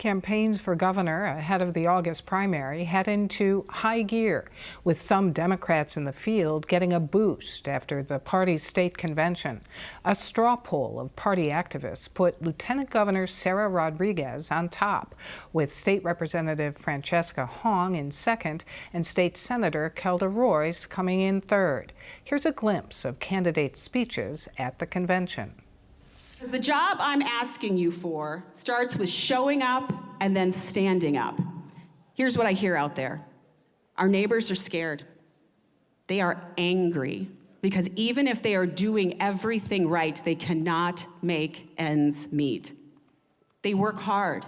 Campaigns for governor ahead of the August primary head into high gear, with some Democrats in the field getting a boost after the party's state convention. A straw poll of party activists put Lieutenant Governor Sara Rodriguez on top, with State Representative Francesca Hong in second and State Senator Kelda Roys coming in third. Here's a glimpse of candidates' speeches at the convention. The job I'm asking you for starts with showing up and then standing up. Here's what I hear out there. Our neighbors are scared. They are angry because even if they are doing everything right, they cannot make ends meet. They work hard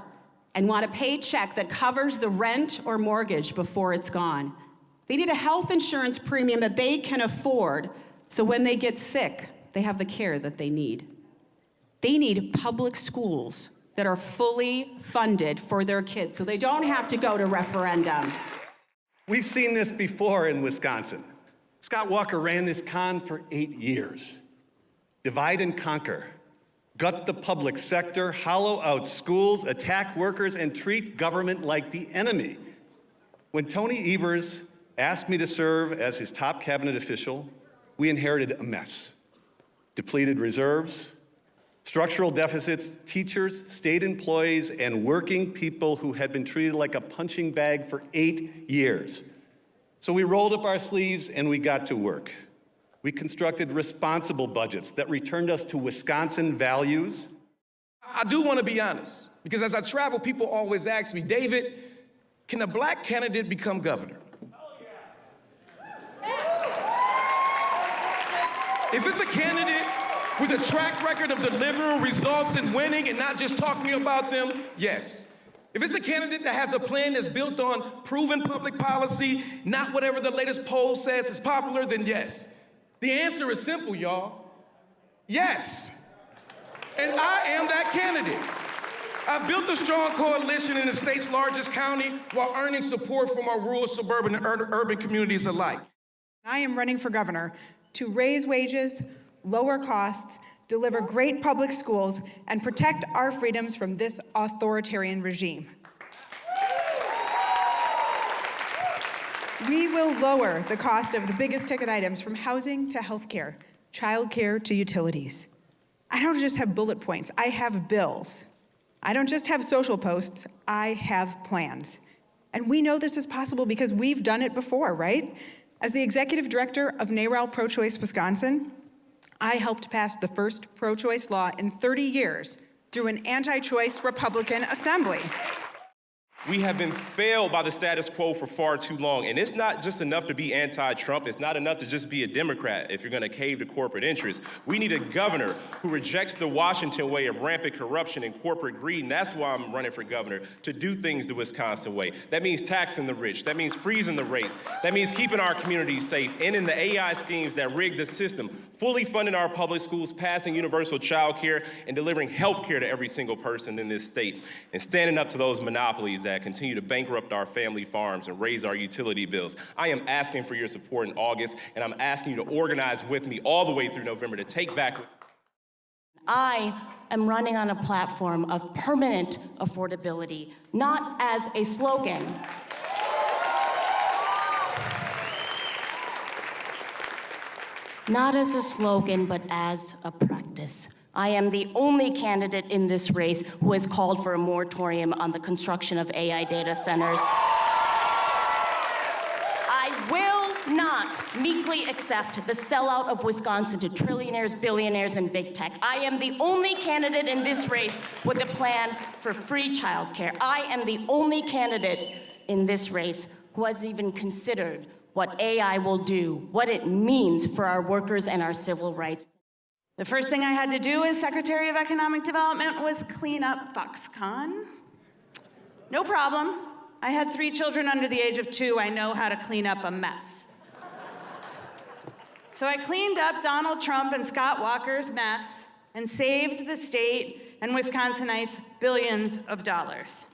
and want a paycheck that covers the rent or mortgage before it's gone. They need a health insurance premium that they can afford, so when they get sick, they have the care that they need. They need public schools that are fully funded for their kids so they don't have to go to referendum. We've seen this before in Wisconsin. Scott Walker ran this con for 8 years. Divide and conquer. Gut the public sector, hollow out schools, attack workers, and treat government like the enemy. When Tony Evers asked me to serve as his top cabinet official, we inherited a mess. Depleted reserves, structural deficits, teachers, state employees, and working people who had been treated like a punching bag for 8 years. So we rolled up our sleeves and we got to work. We constructed responsible budgets that returned us to Wisconsin values. I do want to be honest, because as I travel, people always ask me, David, can a black candidate become governor? If it's a candidate with a track record of delivering results and winning and not just talking about them, yes. If it's a candidate that has a plan that's built on proven public policy, not whatever the latest poll says is popular, then yes. The answer is simple, y'all. Yes. And I am that candidate. I've built a strong coalition in the state's largest county while earning support from our rural, suburban, and urban communities alike. I am running for governor to raise wages, lower costs, deliver great public schools, and protect our freedoms from this authoritarian regime. We will lower the cost of the biggest ticket items, from housing to healthcare, childcare to utilities. I don't just have bullet points, I have bills. I don't just have social posts, I have plans. And we know this is possible because we've done it before, right? As the executive director of NARAL Pro-Choice Wisconsin, I helped pass the first pro-choice law in 30 years through an anti-choice Republican assembly. We have been failed by the status quo for far too long, and it's not just enough to be anti-Trump. It's not enough to just be a Democrat if you're going to cave to corporate interests. We need a governor who rejects the Washington way of rampant corruption and corporate greed, and that's why I'm running for governor, to do things the Wisconsin way. That means taxing the rich. That means freezing the rates. That means keeping our communities safe, ending the AI schemes that rig the system, fully funding our public schools, passing universal child care, and delivering health care to every single person in this state, and standing up to those monopolies that continue to bankrupt our family farms and raise our utility bills. I am asking for your support in August, and I'm asking you to organize with me all the way through November to take back. I am running on a platform of permanent affordability, not as a slogan. Not as a slogan, but as a practice. I am the only candidate in this race who has called for a moratorium on the construction of AI data centers. I will not meekly accept the sellout of Wisconsin to trillionaires, billionaires, and big tech. I am the only candidate in this race with a plan for free childcare. I am the only candidate in this race who has even considered what AI will do, what it means for our workers and our civil rights. The first thing I had to do as Secretary of Economic Development was clean up Foxconn. No problem. I had 3 children under the age of 2. I know how to clean up a mess. So I cleaned up Donald Trump and Scott Walker's mess and saved the state and Wisconsinites billions of dollars.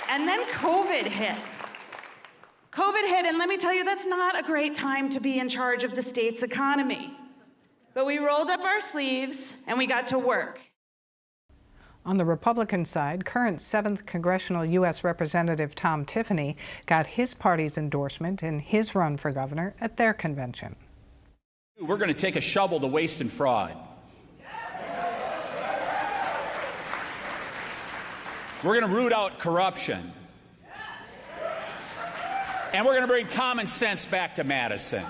And then COVID hit. And let me tell you, that's not a great time to be in charge of the state's economy. But we rolled up our sleeves and we got to work. On the Republican side, current 7th Congressional U.S. Representative Tom Tiffany got his party's endorsement in his run for governor at their convention. We're going to take a shovel to waste and fraud. We're going to root out corruption. And we're going to bring common sense back to Madison.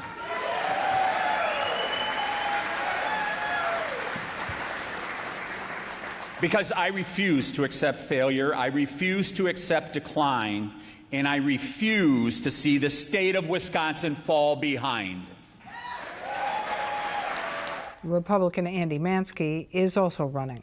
Because I refuse to accept failure, I refuse to accept decline, and I refuse to see the state of Wisconsin fall behind. Republican Andy Mansky is also running.